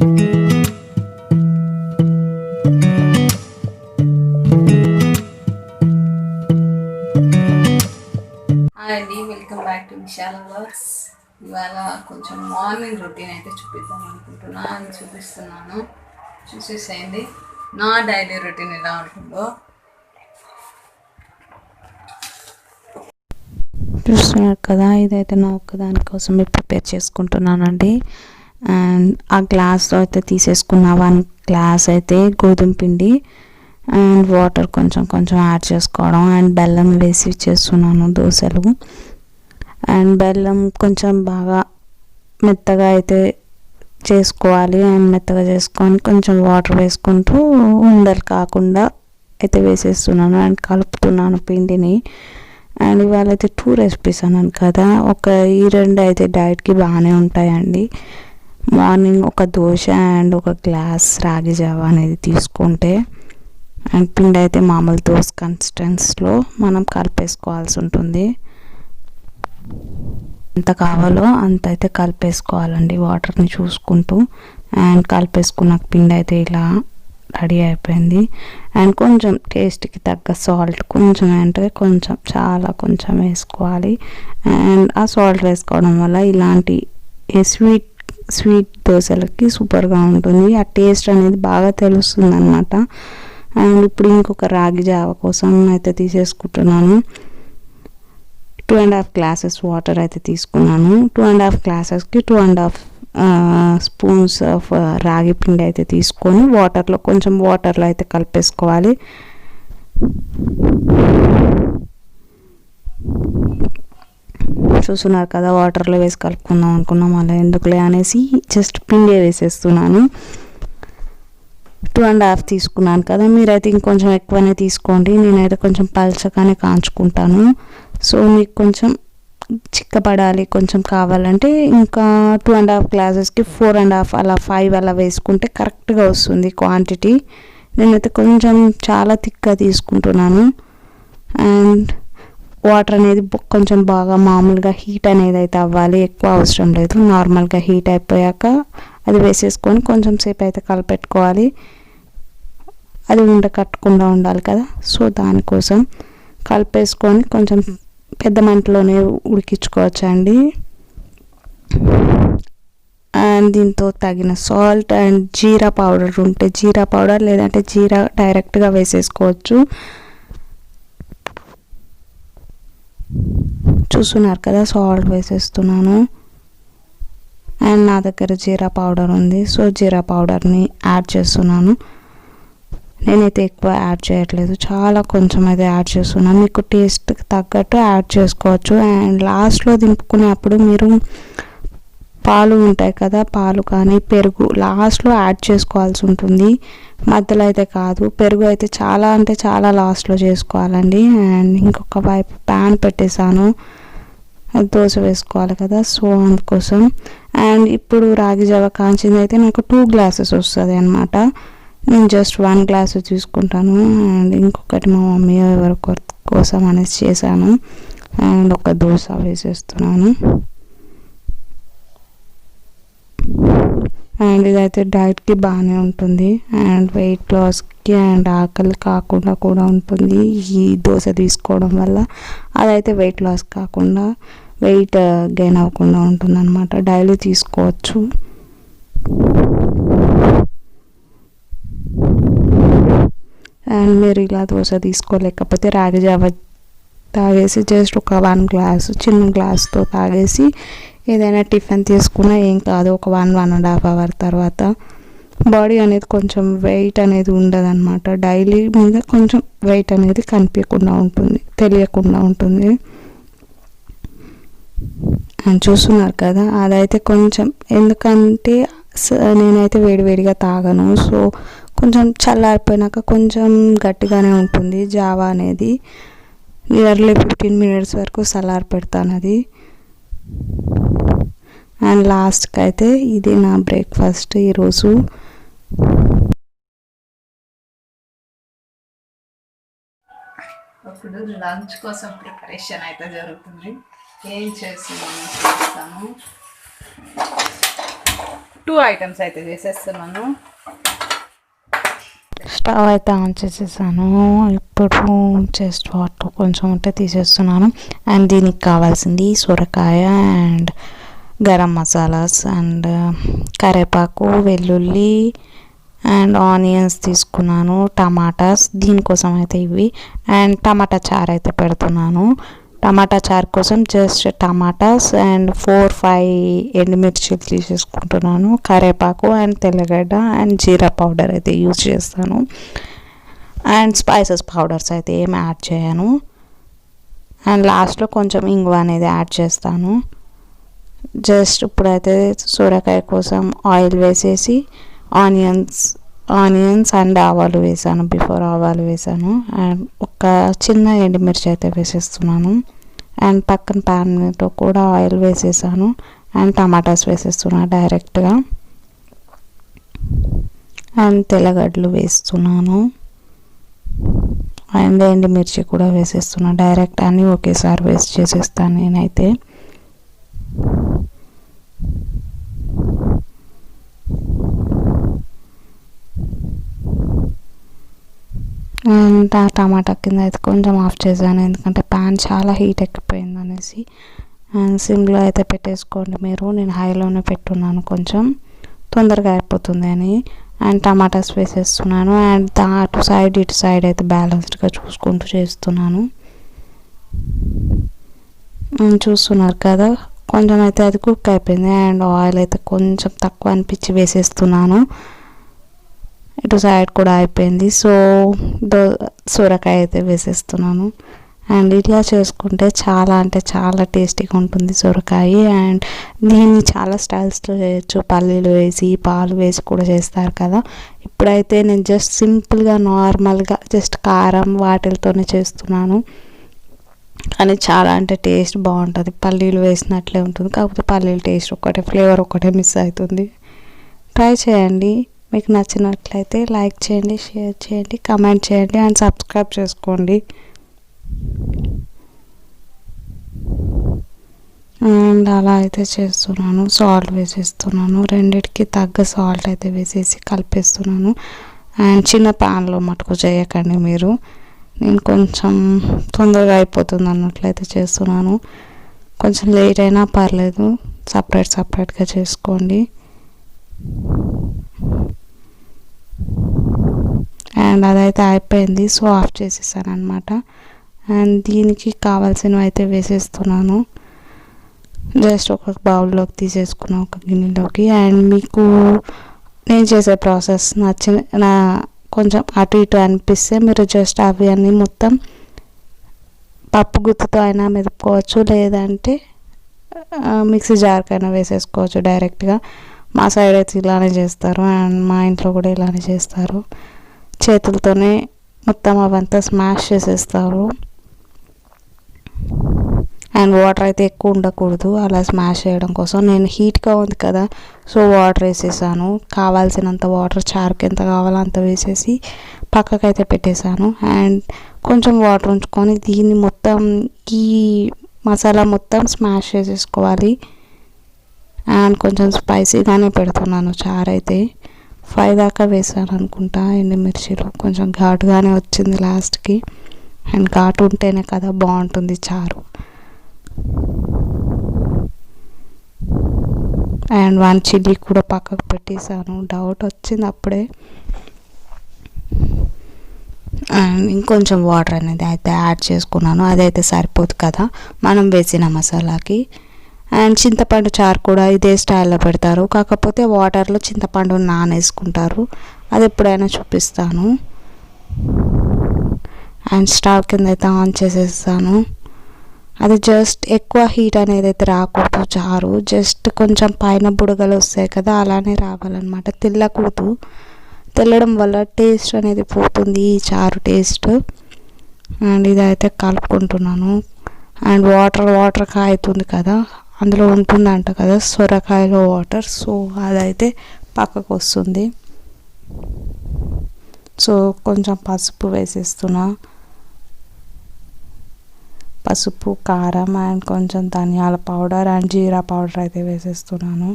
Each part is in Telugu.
హాయ్ అండి, welcome back to Vishala works. ఇవాళ కొంచెం మార్నింగ్ రొటీన్ అయితే చూపిద్దాం అనుకుంటున్నాను, అది చూపిస్తున్నాను. చూసేసేయండి నా డైలీ రొటీన్ ఎలా ఉంటుందో. చూస్తున్నారు కదా, ఇదైతే నా ఒక్కదాని కోసమే ప్రిపేర్ చేసుకుంటున్నానండి. అండ్ ఆ గ్లాస్లో అయితే తీసేసుకున్న 1 గ్లాస్ అయితే గోధుమ పిండి అండ్ వాటర్ కొంచెం కొంచెం యాడ్ చేసుకోవడం అండ్ బెల్లం వేసి చేస్తున్నాను దోశలు. అండ్ బెల్లం కొంచెం బాగా మెత్తగా అయితే చేసుకోవాలి. అండ్ మెత్తగా చేసుకొని కొంచెం వాటర్ వేసుకుంటూ ఉండలు కాకుండా అయితే వేసేస్తున్నాను అండ్ కలుపుతున్నాను పిండిని. అండ్ ఇవాళ అయితే 2 రెసిపీస్ అన్నాను కదా, ఈ 2 అయితే డైట్కి బాగానే ఉంటాయండి. మార్నింగ్ ఒక దోశ అండ్ ఒక గ్లాస్ రాగి జావ అనేది తీసుకుంటే, అండ్ పిండి అయితే మామూలు దోశ కన్సిస్టెన్సీలో మనం కలిపేసుకోవాల్సి ఉంటుంది. ఎంత కావాలో అంత అయితే కలిపేసుకోవాలండి వాటర్ని చూసుకుంటూ. అండ్ కలిపేసుకున్న పిండి అయితే ఇలా రెడీ అయిపోయింది. అండ్ కొంచెం టేస్ట్కి తగ్గ సాల్ట్ కొంచెం, అంటే కొంచెం, చాలా కొంచెం వేసుకోవాలి. అండ్ ఆ సాల్ట్ వేసుకోవడం వల్ల ఇలాంటి స్వీట్ దోశలకి సూపర్గా ఉంటుంది. ఆ టేస్ట్ అనేది బాగా తెలుస్తుంది అన్నమాట. అండ్ ఇప్పుడు ఇంకొక రాగి జావ కోసం అయితే తీసేసుకుంటున్నాను. 2.5 గ్లాసెస్ వాటర్ అయితే తీసుకున్నాను. 2.5 గ్లాసెస్కి 2.5 స్పూన్స్ ఆఫ్ రాగి పిండి అయితే తీసుకొని కొంచెం వాటర్లో అయితే కలిపేసుకోవాలి. చూస్తున్నారు కదా, వాటర్లో వేసి కలుపుకుందాం అనుకున్నాం, అలా ఎందుకులే అనేసి జస్ట్ పిండి వేసేస్తున్నాను. 2.5 తీసుకున్నాను కదా, మీరైతే ఇంకొంచెం ఎక్కువనే తీసుకోండి. నేనైతే కొంచెం పల్చగానే కాంచుకుంటాను. సో మీకు కొంచెం చిక్కపడాలి కొంచెం కావాలంటే ఇంకా 2.5 గ్లాసెస్కి 4.5 అలా 5 అలా వేసుకుంటే కరెక్ట్గా వస్తుంది క్వాంటిటీ. నేనైతే కొంచెం చాలా థిక్గా తీసుకుంటున్నాను. అండ్ వాటర్ అనేది కొంచెం బాగా మామూలుగా హీట్ అనేది అయితే అవ్వాలి, ఎక్కువ అవసరం లేదు. నార్మల్గా హీట్ అయిపోయాక అది వేసేసుకొని కొంచెం సేపు అయితే కలిపెట్టుకోవాలి. అది కట్టకుండా ఉండాలి కదా, సో దానికోసం కలిపేసుకొని కొంచెం పెద్ద మంటలోనే ఉడికించుకోవచ్చండి. అండ్ దీంతో తగిన సాల్ట్ అండ్ జీరా పౌడర్ ఉంటే జీరా పౌడర్, లేదంటే జీరా డైరెక్ట్గా వేసేసుకోవచ్చు. చూస్తున్నారు కదా, సాల్ట్ వేసేస్తున్నాను. అండ్ నా దగ్గర జీరా పౌడర్ ఉంది, సో జీరా పౌడర్ని యాడ్ చేస్తున్నాను. నేనైతే ఎక్కువ యాడ్ చేయట్లేదు, చాలా కొంచెం అయితే యాడ్ చేస్తున్నాను. మీకు టేస్ట్కి తగ్గట్టు యాడ్ చేసుకోవచ్చు. అండ్ లాస్ట్లో దింపుకునేప్పుడు మీరు పాలు ఉంటాయి కదా, పాలు కానీ పెరుగు లాస్ట్లో యాడ్ చేసుకోవాల్సి ఉంటుంది, మధ్యలో అయితే కాదు. పెరుగు అయితే చాలా, అంటే చాలా లాస్ట్లో చేసుకోవాలండి. అండ్ ఇంకొక వైపు ప్యాన్ పెట్టేశాను, దోశ వేసుకోవాలి కదా, సో అందుకోసం. అండ్ ఇప్పుడు రాగి జావ కాంచింది అయితే నాకు 2 గ్లాసెస్ వస్తుంది అన్నమాట. నేను జస్ట్ 1 గ్లాస్ తీసుకుంటాను. అండ్ ఇంకొకటి మా మమ్మీ ఎవరి కోసం అనేసి చేశాను. అండ్ ఒక దోశ వేసేస్తున్నాను. అండ్ ఇదైతే డైట్కి బాగానే ఉంటుంది. అండ్ వెయిట్ లాస్కి అండ్ ఆకలి కాకుండా కూడా ఉంటుంది ఈ దోశ తీసుకోవడం వల్ల. అదైతే వెయిట్ లాస్ కాకుండా వెయిట్ గెయిన్ అవ్వకుండా ఉంటుంది అన్నమాట. డైలీ తీసుకోవచ్చు. అండ్ మీరు ఇలా దోశ తీసుకోలేకపోతే రాగి జావ తాగేసి జస్ట్ ఒక 1 గ్లాస్ చిన్న గ్లాస్తో తాగేసి ఏదైనా టిఫిన్ తీసుకున్నా ఏం కాదు. ఒక 1.5 అవర్ తర్వాత బాడీ అనేది కొంచెం వెయిట్ అనేది ఉండదు అన్నమాట. డైలీ మీద కొంచెం వెయిట్ అనేది కనిపించకుండా ఉంటుంది, తెలియకుండా ఉంటుంది. అండ్ చూస్తున్నారు కదా, అదైతే కొంచెం, ఎందుకంటే నేనైతే వేడివేడిగా తాగను, సో కొంచెం చల్లారిపోయినాక కొంచెం గట్టిగానే ఉంటుంది జావా అనేది. నియర్లీ 15 minutes వరకు చల్లారి పెడతాను అది. అండ్ లాస్ట్కి అయితే ఇది నా బ్రేక్ఫాస్ట్ ఈరోజు. ఇప్పుడు లంచ్ కోసం ప్రిపరేషన్ అయితే జరుగుతుంది. ఏం చేస్తున్నాను చూస్తాను. 2 ఐటమ్స్ అయితే చేసేస్తున్నాను. స్టవ్ అయితే ఆన్ చేసేసాను. ఇప్పుడు జస్ట్ వాటర్ కొంచెం ఉంటే తీసేస్తున్నాను. అండ్ దీనికి కావాల్సింది సొరకాయ అండ్ గరం మసాలాస్ అండ్ కరివేపాకు, వెల్లుల్లి అండ్ ఆనియన్స్ తీసుకున్నాను, టమాటాస్ దీనికోసం అయితే ఇవి, అండ్ టమాటా చారు అయితే పెడుతున్నాను. టమాటా చారు కోసం జస్ట్ టమాటాస్ అండ్ 4-5 ఎండుమిర్చిలు తీసేసుకుంటున్నాను, కరివేపాకు అండ్ తెల్లగడ్డ అండ్ జీరా పౌడర్ అయితే యూజ్ చేస్తాను. అండ్ స్పైసెస్ పౌడర్స్ అయితే ఏం యాడ్ చేయను. అండ్ లాస్ట్లో కొంచెం ఇంగువ అనేది యాడ్ చేస్తాను. జస్ట్ ఇప్పుడైతే సొరకాయ కోసం ఆయిల్ వేసేసి ఆనియన్స్ అండ్ ఆవాలు వేసాను. బిఫోర్ ఆవాలు వేసాను అండ్ ఒక చిన్న ఎండుమిర్చి అయితే వేసేస్తున్నాను. అండ్ పక్కన ప్యాన్లో కూడా ఆయిల్ వేసేసాను అండ్ టమాటాస్ వేసేస్తున్నాను డైరెక్ట్గా. అండ్ తెల్లగడ్డలు వేస్తున్నాను అండ్ ఎండుమిర్చి కూడా వేసేస్తున్నాను. డైరెక్ట్ అన్నీ ఒకేసారి వేస్ట్ చేసేస్తాను నేనైతే. అండ్ ఆ టమాటా కింద అయితే కొంచెం ఆఫ్ చేశాను, ఎందుకంటే ప్యాన్ చాలా హీట్ ఎక్కిపోయింది అనేసి. అండ్ సిమ్లో అయితే పెట్టేసుకోండి మీరు, నేను హైలోనే పెట్టున్నాను, కొంచెం తొందరగా అయిపోతుంది అని. అండ్ టమాటాస్ వేసేస్తున్నాను అండ్ అటు సైడ్ ఇటు సైడ్ అయితే బ్యాలెన్స్డ్గా చూసుకుంటూ చేస్తున్నాను. చూస్తున్నారు కదా, కొంచెం అయితే అది కుక్ అయిపోయింది. అండ్ ఆయిల్ అయితే కొంచెం తక్కువ అనిపించి వేసేస్తున్నాను. ఇటు సైడ్ కూడా అయిపోయింది. సో సొరకాయ అయితే వేసేస్తున్నాను. అండ్ ఇట్లా చేసుకుంటే చాలా అంటే చాలా టేస్టీగా ఉంటుంది సొరకాయ. అండ్ దీన్ని చాలా స్టైల్స్లో చేయొచ్చు, పల్లీలు వేసి పాలు వేసి కూడా చేస్తారు కదా. ఇప్పుడైతే నేను జస్ట్ సింపుల్గా నార్మల్గా జస్ట్ కారం వాటితోనే చేస్తున్నాను, కానీ చాలా అంటే టేస్ట్ బాగుంటుంది. పల్లీలు వేసినట్లే ఉంటుంది, కాకపోతే పల్లీల టేస్ట్ ఒకటే, ఫ్లేవర్ ఒకటే మిస్ అవుతుంది. ట్రై చేయండి. మీకు నచ్చినట్లయితే లైక్ చేయండి, షేర్ చేయండి, కమెంట్ చేయండి అండ్ సబ్స్క్రైబ్ చేసుకోండి. అండ్ అలా అయితే చేస్తున్నాను. సాల్ట్ వేసేస్తున్నాను, రెండిటికి తగ్గ సాల్ట్ అయితే వేసేసి కలిపేస్తున్నాను. అండ్ చిన్న ప్యాన్లో మటుకు చేయకండి మీరు, నేను కొంచెం తొందరగా అయిపోతుంది అన్నట్లయితే చేస్తున్నాను. కొంచెం లేట్ అయినా పర్లేదు, సపరేట్గా చేసుకోండి. అండ్ అదైతే అయిపోయింది, సో ఆఫ్ చేసేసాను అనమాట. అండ్ దీనికి కావాల్సినవి అయితే వేసేస్తున్నాను. జస్ట్ ఒక బౌల్లోకి తీసేసుకున్నాను, ఒక గిన్నెలోకి. అండ్ మీకు నేను చేసే ప్రాసెస్ నా కొంచెం అటు ఇటు అనిపిస్తే మీరు జస్ట్ అవి అన్నీ మొత్తం పప్పు గుత్తుతో అయినా మెదుపుకోవచ్చు, లేదంటే మిక్సీ జార్కైనా వేసేసుకోవచ్చు డైరెక్ట్గా. మా సైడ్ అయితే ఇలానే చేస్తారు అండ్ మా ఇంట్లో కూడా ఇలానే చేస్తారు. చేతులతోనే మొత్తం అవంతా స్మాష్ చేసేస్తారు. అండ్ వాటర్ అయితే ఎక్కువ ఉండకూడదు అలా స్మాష్ చేయడం కోసం. నేను హీట్గా ఉంది కదా, సో వాటర్ వేసేసాను. కావాల్సినంత వాటర్, చారుకి ఎంత కావాలో అంత వేసేసి పక్కకైతే పెట్టేశాను. అండ్ కొంచెం వాటర్ ఉంచుకొని దీన్ని మొత్తం ఈ మసాలా మొత్తం స్మాష్ చేసేసుకోవాలి. అండ్ కొంచెం స్పైసీగానే పెడుతున్నాను చారు అయితే. 5 దాకా వేసాను అనుకుంటా ఎండుమిర్చిలు, కొంచెం ఘాటుగానే వచ్చింది లాస్ట్కి. అండ్ ఘాటు ఉంటేనే కదా బాగుంటుంది చారు. అండ్ 1 చిల్లీ కూడా పక్కకు పెట్టేసాను, డౌట్ వచ్చింది అప్పుడే. అండ్ ఇంకొంచెం వాటర్ అనేది అయితే యాడ్ చేసుకున్నాను, అదైతే సరిపోదు కదా మనం వేసిన మసాలాకి. అండ్ చింతపండు చారు కూడా ఇదే స్టైల్లో పెడతారు, కాకపోతే వాటర్లో చింతపండు నానేసుకుంటారు, అది ఎప్పుడైనా చూపిస్తాను. అండ్ స్టవ్ కింద అయితే ఆన్ చేసేస్తాను. అది జస్ట్ ఎక్కువ హీట్ అనేది అయితే రాకూడదు చారు, జస్ట్ కొంచెం పైన బుడగలు వస్తాయి కదా అలానే రావాలన్నమాట, తెల్లకూడదు. తెల్లడం వల్ల టేస్ట్ అనేది పోతుంది, ఈ చారు టేస్ట్. అండ్ ఇదైతే కలుపుకుంటున్నాను. అండ్ వాటర్ కాగుతుంది కదా, అందులో ఉంటుందంట కదా సొరకాయలో వాటర్, సో అదైతే పక్కకు వస్తుంది. సో కొంచెం పసుపు వేసేస్తున్నా, పసుపు, కారం అండ్ కొంచెం ధనియాల పౌడర్ అండ్ జీరా పౌడర్ అయితే వేసేస్తున్నాను.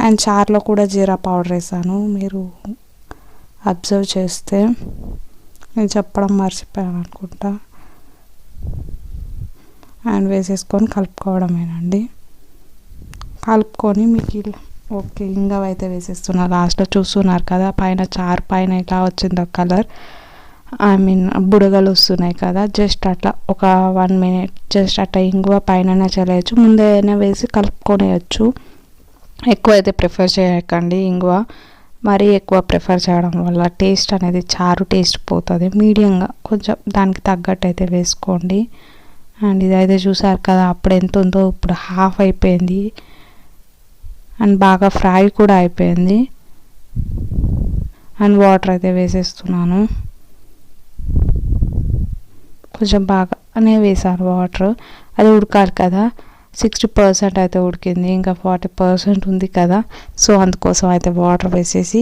అండ్ చారులో కూడా జీరా పౌడర్ వేసాను. మీరు అబ్జర్వ్ చేస్తే నేను చెప్పడం మర్చిపోయాను అనుకుంటా. అండ్ వేసేసుకొని కలుపుకోవడమేనండి. కలుపుకొని మీకు ఓకే ఇంగవ అయితే వేసేస్తున్నా లాస్ట్లో. చూస్తున్నారు కదా పైన చారు పైన ఇలా వచ్చిందో కలర్, ఐ మీన్ బుడగలు వస్తున్నాయి కదా, జస్ట్ అట్లా ఒక 1 minute జస్ట్ అట్లా ఇంగువ పైన చల్లేయచ్చు, ముందైనా వేసి కలుపుకొనేయచ్చు. ఎక్కువ అయితే ప్రిఫర్ చేయకండి ఇంగువ, మరీ ఎక్కువ ప్రిఫర్ చేయడం వల్ల టేస్ట్ అనేది చారు టేస్ట్ పోతుంది. మీడియంగా కొంచెం దానికి తగ్గట్టు అయితే వేసుకోండి. అండ్ ఇదైతే చూసారు కదా అప్పుడు ఎంత ఉందో ఇప్పుడు హాఫ్ అయిపోయింది. అండ్ బాగా ఫ్రై కూడా అయిపోయింది. అండ్ వాటర్ అయితే వేసేస్తున్నాను. కొంచెం బాగానే వేసాను వాటర్, అది ఉడకాలి కదా. 60% అయితే ఉడికింది, ఇంకా 40% ఉంది కదా. సో అందుకోసం అయితే వాటర్ వేసేసి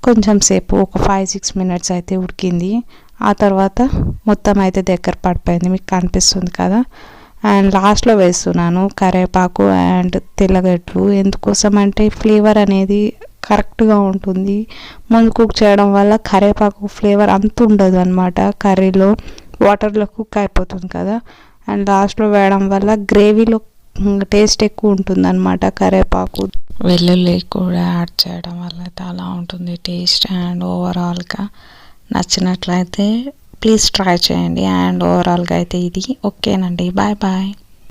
కొంచెం సేపు ఒక 5-6 minutes అయితే ఉడికింది. ఆ తర్వాత మొత్తం అయితే దగ్గర పడిపోయింది, మీకు కనిపిస్తుంది కదా. అండ్ లాస్ట్లో వేస్తున్నాను కరివేపాకు అండ్ తెల్లగడ్డలు. ఎందుకోసం అంటే ఫ్లేవర్ అనేది కరెక్ట్గా ఉంటుంది. ముందు కుక్ చేయడం వల్ల కరివేపాకు ఫ్లేవర్ అంత ఉండదు అనమాట, కర్రీలో వాటర్లో కుక్ అయిపోతుంది కదా. అండ్ లాస్ట్లో వేయడం వల్ల గ్రేవీలో టేస్ట్ ఎక్కువ ఉంటుంది అనమాట కరివేపాకు. వెల్లుల్లి కూడా యాడ్ చేయడం వల్ల అయితే అలా ఉంటుంది టేస్ట్. అండ్ ఓవరాల్గా నచ్చినట్లయితే ప్లీజ్ ట్రై చేయండి. అండ్ ఓవరాల్గా అయితే ఇది ఓకేనండి. Bye bye.